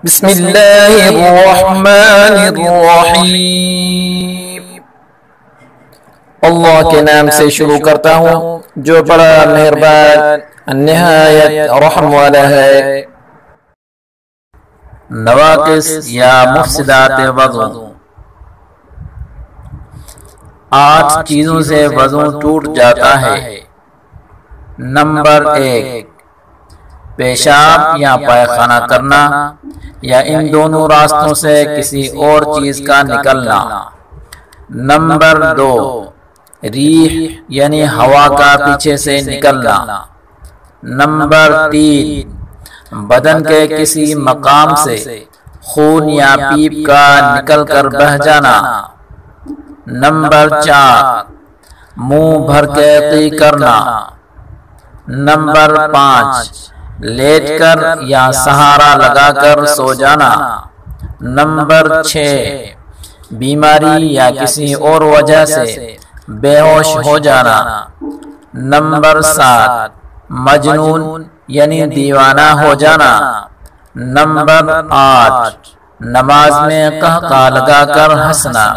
بسم اللہ الرحمن الرحیم۔ اللہ کے نام سے شروع کرتا ہوں جو بڑا مہربان نہایت رحم والا ہے۔ نواقص یا مفسدات وضو۔ 8 چیزوں سے وضو ٹوٹ جاتا ہے۔ نمبر 1، پیشاب یا پائخانہ کرنا یا ان دونوں راستوں سے کسی اور چیز کا نکلنا۔ نمبر 2، ریح یعنی ہوا کا پیچھے سے نکلنا۔ نمبر 3، بدن کے کسی مقام سے خون یا پیپ کا نکل کر بہہ جانا۔ نمبر 4، منہ بھر کے قی کرنا۔ نمبر 5، لیٹ کر یا سہارا لگا کر سو جانا۔ نمبر 6، بیماری یا کسی اور وجہ سے بے ہوش ہو جانا۔ نمبر 7، مجنون یعنی دیوانہ ہو جانا۔ نمبر 8، نماز میں قہقہ لگا کر ہنسنا۔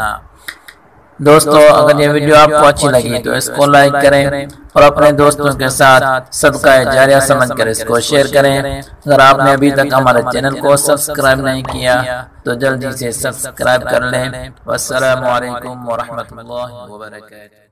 دوستو، اگر یہ ویڈیو آپ کو اچھی لگی تو اس کو لائک کریں اور اپنے دوستوں کے ساتھ صدقہ جاریہ سمجھ کر اس کو شیئر کریں۔ اگر آپ نے ابھی تک ہمارے چینل کو سبسکرائب نہیں کیا تو جلدی سے سبسکرائب کر لیں۔ والسلام علیکم ورحمۃ اللہ وبرکاتہ۔